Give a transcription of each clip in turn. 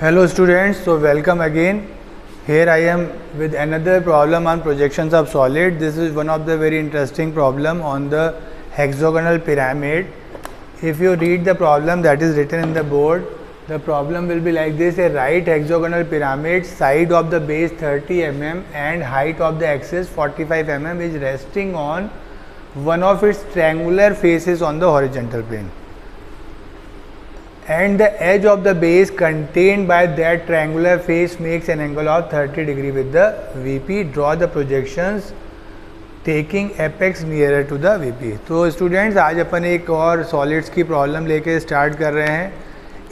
Hello students, so welcome again. Here I am with another problem on projections of solid. This is one of the very interesting problem on the hexagonal pyramid. If you read the problem that is written in the board, the problem will be like this: a right hexagonal pyramid, side of the base 30 mm and height of the axis 45 mm is resting on one of its triangular faces on the horizontal plane, and the edge of the base contained by that triangular face makes an angle of 30 degree with the VP. Draw the projections taking apex nearer to the VP. तो students आज अपन एक और solids की problem लेके start कर रहे हैं.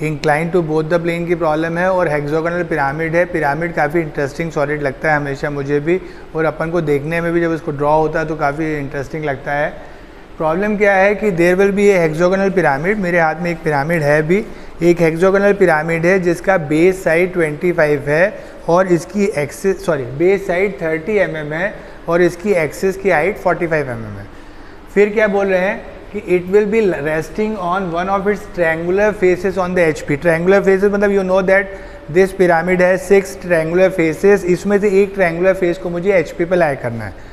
Incline to both the plane की प्रॉब्लम है और हेक्सागोनल पिरामिड है. पिरामिड काफ़ी इंटरेस्टिंग सॉलिड लगता है हमेशा मुझे भी, और अपन को देखने में भी जब उसको ड्रॉ होता है तो काफ़ी इंटरेस्टिंग लगता है. प्रॉब्लम क्या है कि there will be a hexagonal pyramid. मेरे हाथ में एक पिरामिड है भी, एक हेक्सागोनल पिरामिड है जिसका बेस साइड 25 है और इसकी एक्सिस बेस साइड 30 mm है और इसकी एक्सिस की हाइट 45 mm है. फिर क्या बोल रहे हैं कि it will be resting on one of its triangular faces on the HP. Triangular faces मतलब you know that this pyramid है 6 ट्रायंगुलर फेसेस. इसमें से एक ट्रायंगुलर फेस को मुझे HP पे लाई करना है.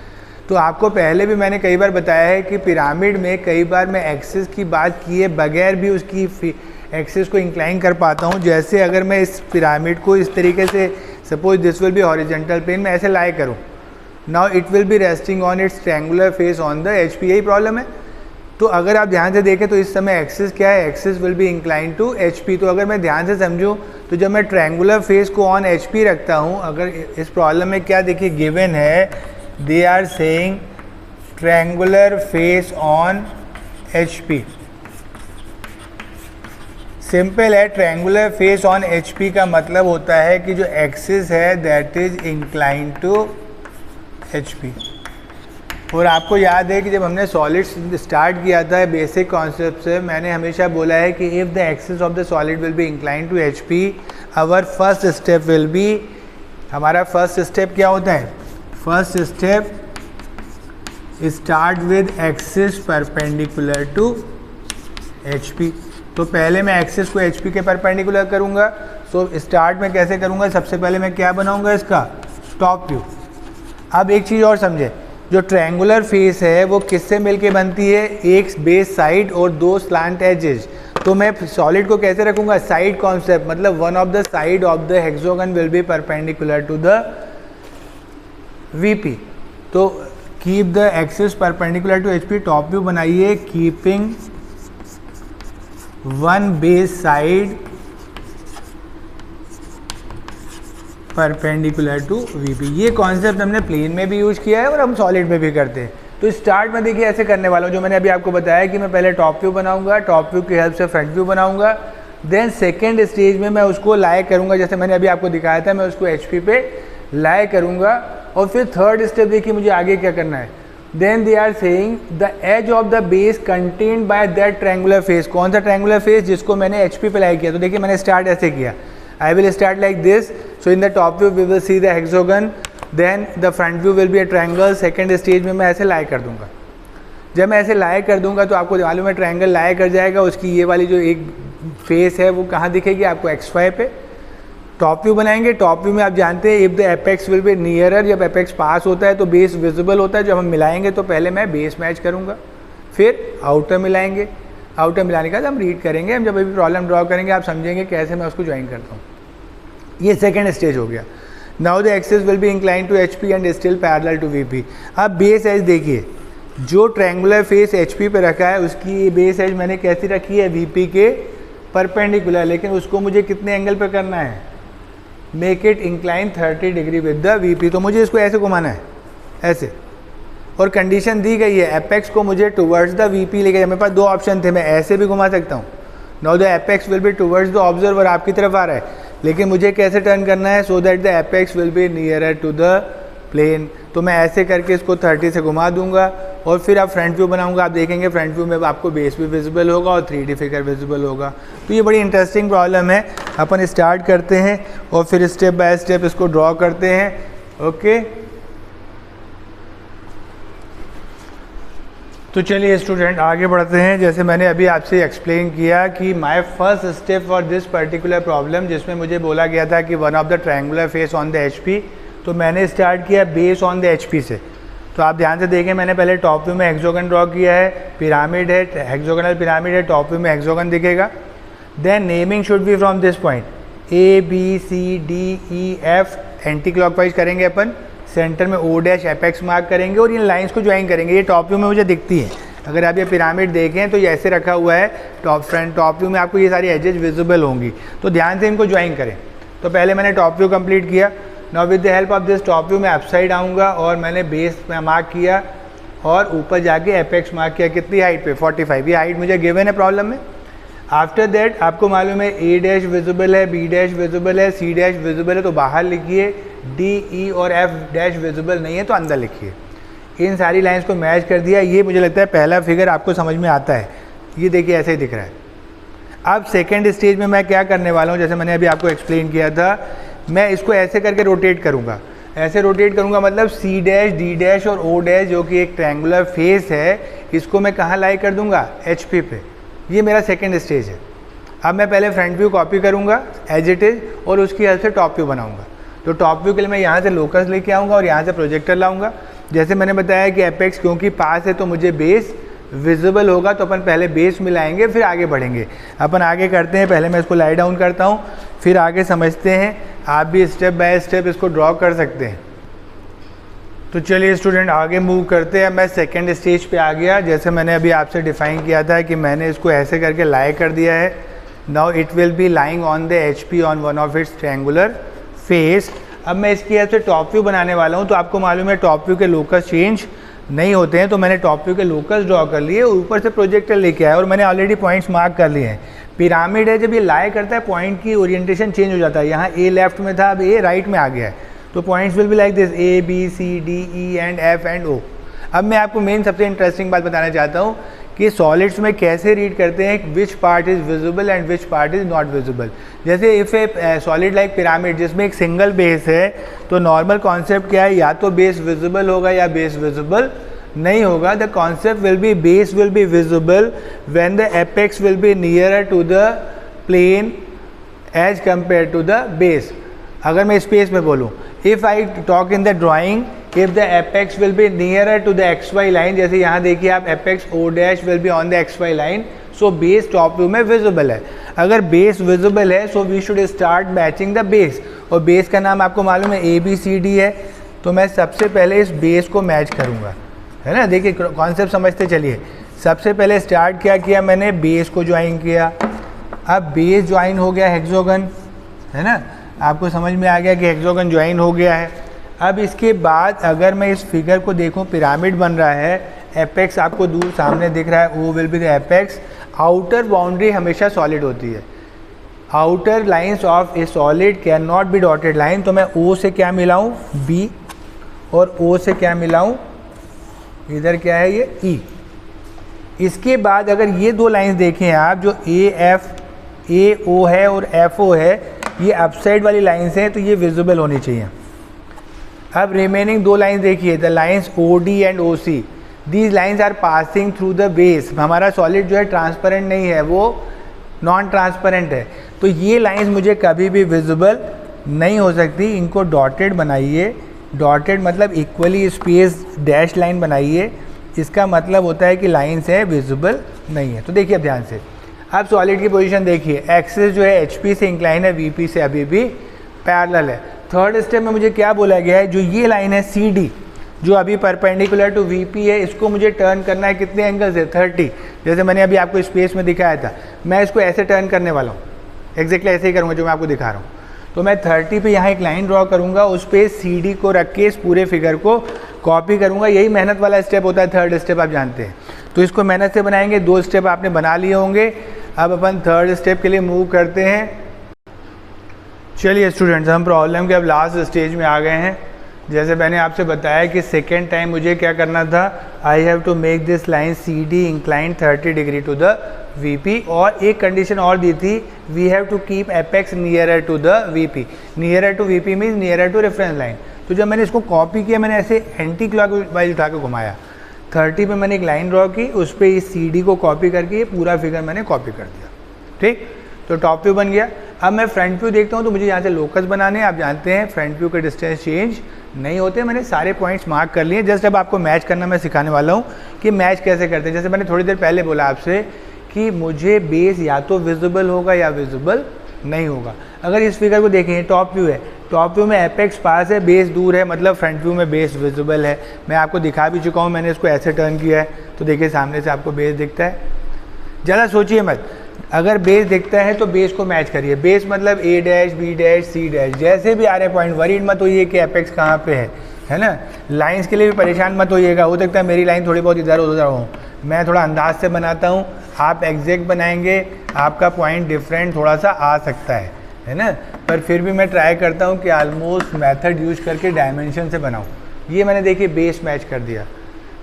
तो आपको पहले भी मैंने कई बार बताया है कि पिरामिड में कई बार मैं एक्सिस की बात किए बगैर भी उसकी एक्सिस को इंक्लाइन कर पाता हूँ. जैसे अगर मैं इस पिरामिड को इस तरीके से, suppose this will be horizontal plane, मैं ऐसे लाई करूँ, now it will be resting on its triangular face on the HP. यही प्रॉब्लम है. तो अगर आप ध्यान से देखें तो इस समय एक्सिस क्या है, axis will be incline to HP. तो अगर मैं ध्यान से समझूँ तो जब मैं ट्रायंगुलर फेस को ऑन HP रखता हूँ, अगर इस प्रॉब्लम में क्या देखिए गिवन है, they are saying triangular face on HP. Simple है, ट्रायंगुलर फेस ऑन HP का मतलब होता है कि जो एक्सिस है that is incline to HP. और आपको याद है कि जब हमने सॉलिड्स स्टार्ट किया था बेसिक कॉन्सेप्ट से, मैंने हमेशा बोला है कि if the axis of the solid will be incline to HP, our first step will be, हमारा फर्स्ट स्टेप क्या होता है, first step start with axis perpendicular to HP. तो पहले मैं एक्सिस को HP के परपेंडिकुलर करूँगा. सो स्टार्ट में कैसे करूँगा, सबसे पहले मैं क्या बनाऊँगा, इसका टॉप व्यू. अब एक चीज़ और समझे, जो ट्रायंगुलर फेस है वो किससे मिलके बनती है, एक बेस साइड और दो स्लांट एजेस. तो मैं सॉलिड को कैसे रखूँगा, साइड कॉन्सेप्ट, मतलब one of the side of the hexagon will be perpendicular to the VP. तो keep the axis perpendicular to HP, top view बनाइए, keeping one base side perpendicular to VP. ये concept हमने plane में भी use किया है और हम सॉलिड में भी करते हैं. तो स्टार्ट में देखिए ऐसे करने वाला हूँ, जो मैंने अभी आपको बताया कि मैं पहले टॉप व्यू बनाऊंगा, टॉप व्यू की हेल्प से फ्रंट व्यू बनाऊंगा, देन सेकेंड स्टेज में मैं उसको लाई करूँगा, जैसे मैंने अभी आपको दिखाया था, मैं उसको HP पे लाई करूँगा. और फिर थर्ड स्टेप देखिए मुझे आगे क्या करना है, then they are saying the edge of the base contained by that triangular face. कौन सा ट्रायंगुलर फेस, जिसको मैंने HP पे लाई किया. तो देखिए मैंने स्टार्ट ऐसे किया, I will start like this. So in the top view we will see the hexagon, then the front view will be a triangle. Second stage में मैं ऐसे लाई कर दूंगा. जब मैं ऐसे लाई कर दूंगा तो आपको मालूम है ट्रायंगल लाई कर जाएगा, उसकी ये वाली जो एक फेस है वो कहाँ दिखेगी आपको, XY पे. टॉप व्यू बनाएंगे, टॉप व्यू में आप जानते हैं if the apex will be nearer, जब एपेक्स पास होता है तो बेस विजिबल होता है. जब हम मिलाएंगे तो पहले मैं बेस मैच करूँगा, फिर आउटर मिलाएंगे. आउटर मिलाने का हम रीड करेंगे, हम जब अभी प्रॉब्लम ड्रॉ करेंगे आप समझेंगे कैसे मैं उसको ज्वाइन करता हूँ. ये सेकेंड स्टेज हो गया. Now the axis will be incline to HP and still parallel to VP. अब बेस एज देखिए, जो ट्रायंगुलर फेस HP पे रखा है उसकी बेस एज मैंने कैसी रखी है, VP के परपेंडिकुलर, लेकिन उसको मुझे कितने एंगल पे करना है, make it incline 30 degree with the VP. तो मुझे इसको ऐसे घुमाना है, ऐसे, और कंडीशन दी गई है एपेक्स को मुझे टुवर्ड्स द VP लेके. मेरे पास दो ऑप्शन थे, मैं ऐसे भी घुमा सकता हूँ, now the apex will be towards the observer, आपकी तरफ आ रहा है, लेकिन मुझे कैसे टर्न करना है, so that the apex will be nearer to the plane. तो मैं ऐसे करके इसको 30 से घुमा दूंगा और फिर आप फ्रंट व्यू बनाऊंगा. आप देखेंगे फ्रंट व्यू में आपको बेस भी विजिबल होगा और 3D फिगर विजिबल होगा. तो ये बड़ी इंटरेस्टिंग प्रॉब्लम है. अपन स्टार्ट करते हैं और फिर स्टेप बाय स्टेप इसको ड्रॉ करते हैं. ओके, तो चलिए स्टूडेंट आगे बढ़ते हैं। जैसे मैंने अभी आपसे एक्सप्लेन किया कि my first step for this particular problem, जिसमें मुझे बोला गया था कि one of the triangular face on the HP, तो मैंने स्टार्ट किया बेस ऑन द एचपी से। तो आप ध्यान से देखें, मैंने पहले टॉप व्यू में हेक्सागन ड्रॉ किया है, पिरामिड है, हेक्सागोनल पिरामिड है, टॉप व्यू में हेक्सागन दिखेगा। Then naming should be from this point A B C D E F, anticlockwise करेंगे अपन, सेंटर में ओ डैश एपेक्स मार्क करेंगे और इन लाइंस को ज्वाइन करेंगे। ये टॉप व्यू में मुझे दिखती है, अगर आप ये पिरामिड देखें तो ये ऐसे रखा हुआ है, टॉप व्यू में आपको ये सारी एजेस विजिबल होंगी, तो ध्यान से इनको ज्वाइन करें। तो पहले मैंने टॉप व्यू कंप्लीट किया। Now with the help of this top view मैं अपसाइड आऊँगा और मैंने बेस में मार्क किया और ऊपर जाके एपेक्स मार्क किया। कितनी हाइट पे? 45। ये हाइट मुझे गिवन है प्रॉब्लम में। आफ्टर दैट आपको मालूम है ए डैश विजिबल है, बी डैश विजिबल है, सी डैश विजिबल है, तो बाहर लिखिए। डी ई और एफ डैश विजिबल नहीं है तो अंदर लिखिए। इन सारी लाइंस को मैच कर दिया। ये मुझे लगता है पहला फिगर आपको समझ में आता है। ये देखिए ऐसे ही दिख रहा है। अब सेकेंड स्टेज में मैं क्या करने वाला हूँ, जैसे मैंने अभी आपको एक्सप्लेन किया था, मैं इसको ऐसे करके रोटेट करूँगा। ऐसे रोटेट करूँगा मतलब सी डैश, डी डैश और ओ डैश जो कि एक ट्रायंगुलर फेस है, इसको मैं कहाँ लाई कर दूँगा? एच पी पे। ये मेरा सेकेंड स्टेज है। अब मैं पहले फ्रंट व्यू कॉपी करूँगा एज इट इज़ और उसकी हेल्प से टॉप व्यू बनाऊँगा। तो टॉप व्यू के लिए मैं यहाँ से लोकस लेके आऊँगा और यहाँ से प्रोजेक्टर लाऊँगा। जैसे मैंने बताया कि एपेक्स क्योंकि पास है तो मुझे बेस विजिबल होगा, तो अपन पहले बेस मिलाएंगे फिर आगे बढ़ेंगे। अपन आगे करते हैं, पहले मैं इसको लाई डाउन करता हूँ फिर आगे समझते हैं। आप भी स्टेप बाय स्टेप इसको ड्रॉ कर सकते हैं। तो चलिए स्टूडेंट आगे मूव करते हैं। मैं सेकेंड स्टेज पे आ गया। जैसे मैंने अभी आपसे डिफाइन किया था कि मैंने इसको ऐसे करके लाई कर दिया है। Now it will B lying on the H P on one of its triangular face. अब मैं इसकी हेल्प से टॉप व्यू बनाने वाला हूँ। तो आपको मालूम है टॉप व्यू के लोकस चेंज नहीं होते हैं, तो मैंने टॉप व्यू के लोकस ड्रॉ कर लिए, ऊपर से प्रोजेक्टर लेके आया और मैंने ऑलरेडी पॉइंट्स मार्क कर लिए हैं। पिरामिड है, जब ये लाई करता है पॉइंट की ओरिएंटेशन चेंज हो जाता है। यहाँ ए लेफ्ट में था, अब ए राइट में आ गया है। तो points will be like this A B C D E and F and O. अब मैं आपको मेन सबसे इंटरेस्टिंग बात बताना चाहता हूँ कि सॉलिड्स में कैसे रीड करते हैं which part is visible and which part is not visible. जैसे if a solid like pyramid जिसमें एक सिंगल बेस है, तो नॉर्मल कॉन्सेप्ट क्या है, या तो बेस विजिबल होगा या बेस विजिबल नहीं होगा। The concept will be base will be visible when the apex will be nearer to the plane as compare to the base. अगर मैं स्पेस में बोलूँ, if I talk in the drawing, if the apex will be nearer to the X Y line, जैसे यहाँ देखिए आप apex O dash will be on the X Y line, so base top view में visible है। अगर base visible है so we should start matching the base, और base का नाम आपको मालूम है ए बी सी डी है। तो मैं सबसे पहले इस बेस को मैच करूँगा, है ना। देखिए कॉन्सेप्ट समझते चलिए। सबसे पहले स्टार्ट क्या किया मैंने, बेस को ज्वाइन किया। अब बेस ज्वाइन हो गया हेक्सागन, है ना, आपको समझ में आ गया कि हेक्सागन ज्वाइन हो गया है। अब इसके बाद अगर मैं इस फिगर को देखूं, पिरामिड बन रहा है, एपेक्स आपको दूर सामने दिख रहा है, O will be the apex. Outer boundary हमेशा सॉलिड होती है। Outer lines of a solid can not be dotted line. तो मैं ओ से क्या मिलाऊं, बी, और ओ से क्या मिलाऊं, इधर क्या है ये ई। इसके बाद अगर ये दो लाइंस देखें आप, जो ए ओ है और एफ ओ है, ये अपसाइड वाली लाइंस हैं, तो ये विजिबल होनी चाहिए। अब रिमेनिंग दो लाइंस देखिए, the lines O D and O C, these lines are passing through the base. हमारा सॉलिड जो है ट्रांसपेरेंट नहीं है, वो नॉन ट्रांसपेरेंट है, तो ये लाइंस मुझे कभी भी विजिबल नहीं हो सकती। इनको डॉटेड बनाइए। डॉटेड मतलब इक्वली स्पेस डैश लाइन बनाइए। इसका मतलब होता है कि लाइंस है विजिबल नहीं है। तो देखिए अब ध्यान से, अब सॉलिड की पोजीशन देखिए, एक्सिस जो है एचपी से इंक्लाइन है, वीपी से अभी भी पैरेलल है। थर्ड स्टेप में मुझे क्या बोला गया है, जो ये लाइन है सी डी, जो अभी परपेंडिकुलर टू वीपी है, इसको मुझे टर्न करना है कितने एंगल से, 30। जैसे मैंने अभी आपको स्पेस में दिखाया था, मैं इसको ऐसे टर्न करने वाला हूँ, एग्जैक्टली ऐसे ही करूँगा जो मैं आपको दिखा रहा हूँ। तो मैं 30 पे यहाँ एक लाइन ड्रॉ करूँगा, उस पर सी डी को रख के इस पूरे फिगर को कॉपी करूँगा। यही मेहनत वाला स्टेप होता है, थर्ड स्टेप आप जानते हैं। तो इसको मेहनत से बनाएंगे। दो स्टेप आपने बना लिए होंगे। अब अपन थर्ड स्टेप के लिए मूव करते हैं। चलिए स्टूडेंट्स, हम प्रॉब्लम के अब लास्ट स्टेज में आ गए हैं। जैसे मैंने आपसे बताया कि सेकेंड टाइम मुझे क्या करना था, I have to make this line C D inclined 30 degree to the VP, और एक कंडीशन और दी थी, we have to keep apex nearer to the VP. Nearer to VP means nearer to reference line. तो जब मैंने इसको copy किया, मैंने ऐसे एंटी क्लॉकवाइज उठा के घुमाया, 30 पे मैंने एक लाइन ड्रॉ की, उस पर इस CD को कॉपी करके ये पूरा फिगर मैंने कॉपी कर दिया। ठीक, तो टॉप व्यू बन गया। अब मैं फ्रंट व्यू देखता हूँ तो मुझे यहाँ से लोकस बनाने हैं। आप जानते हैं फ्रंट व्यू के डिस्टेंस चेंज नहीं होते। मैंने सारे पॉइंट्स मार्क कर लिए। जस्ट अब आपको मैच करना मैं सिखाने वाला हूँ कि मैच कैसे करते हैं। जैसे मैंने थोड़ी देर पहले बोला आपसे कि मुझे बेस या तो विजिबल होगा या विजिबल नहीं होगा। अगर इस फिगर को देखें, टॉप व्यू है, टॉप व्यू में एपेक्स पास है, बेस दूर है, मतलब फ्रंट व्यू में बेस विजिबल है। मैं आपको दिखा भी चुका हूँ, मैंने इसको ऐसे टर्न किया है तो देखिए सामने से आपको बेस दिखता है। ज़्यादा सोचिए मत, अगर बेस दिखता है तो बेस को मैच करिए। बेस मतलब A dash B dash C dash जैसे भी आ रहे पॉइंट, वरीड मत होइए कि एपेक्स कहाँ पे है ना। लाइंस के लिए भी परेशान मत होइएगा, हो सकता है मेरी लाइन थोड़ी बहुत इधर उधर हो, मैं थोड़ा अंदाज से बनाता हूँ, आप एग्जैक्ट बनाएंगे, आपका पॉइंट डिफरेंट थोड़ा सा आ सकता है ना। पर फिर भी मैं ट्राई करता हूँ कि ऑलमोस्ट मेथड यूज करके डायमेंशन से बनाऊँ। ये मैंने देखिए बेस मैच कर दिया,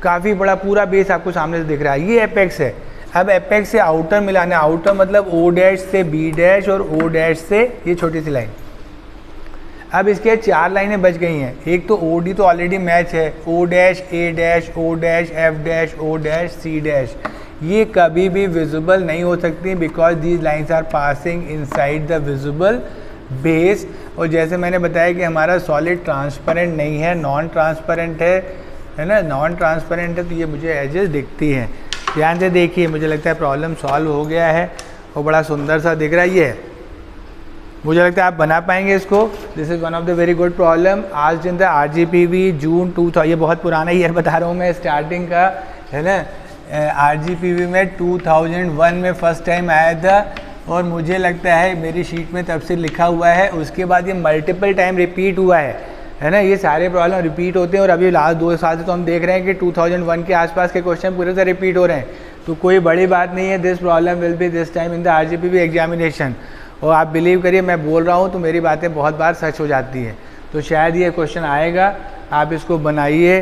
काफ़ी बड़ा पूरा बेस आपको सामने से दिख रहा है। ये एपेक्स है। अब एपेक्स से आउटर मिलाना, आउटर मतलब O डैश से B डैश और O डैश से ये छोटी सी लाइन। अब इसके 4 लाइनें बच गई हैं। एक तो OD तो ऑलरेडी मैच है, O dash A dash O dash F dash O dash C dash, ये कभी भी विजिबल नहीं हो सकती because these lines are passing inside the visible base. और जैसे मैंने बताया कि हमारा सॉलिड ट्रांसपेरेंट नहीं है, नॉन ट्रांसपेरेंट है ना। नॉन ट्रांसपेरेंट है तो ये मुझे एजेस दिखती हैं। ध्यान से देखिए, मुझे लगता है प्रॉब्लम सॉल्व हो गया है और बड़ा सुंदर सा दिख रहा है। ये मुझे लगता है आप बना पाएंगे इसको। This is one of the very good problem आज इन द RGPV जून 2000। ये बहुत पुराना ईयर बता रहा हूँ मैं स्टार्टिंग का, है ना। RGPV में 2001 में फर्स्ट टाइम आया था और मुझे लगता है मेरी शीट में तब से लिखा हुआ है। उसके बाद ये मल्टीपल टाइम रिपीट हुआ है ना। ये सारे प्रॉब्लम रिपीट होते हैं और अभी लास्ट 2 साल से तो हम देख रहे हैं कि 2001 के आसपास के क्वेश्चन पूरे से रिपीट हो रहे हैं। तो कोई बड़ी बात नहीं है। This problem will be this time in the RGPV examination. और आप बिलीव करिए, मैं बोल रहा हूँ तो मेरी बातें बहुत बार सच हो जाती हैं। तो शायद ये क्वेश्चन आएगा, आप इसको बनाइए,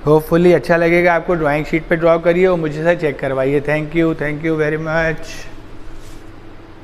होपफुली अच्छा लगेगा आपको। ड्राइंग शीट पे ड्रॉ करिए और मुझे से चेक करवाइए। Thank you very much.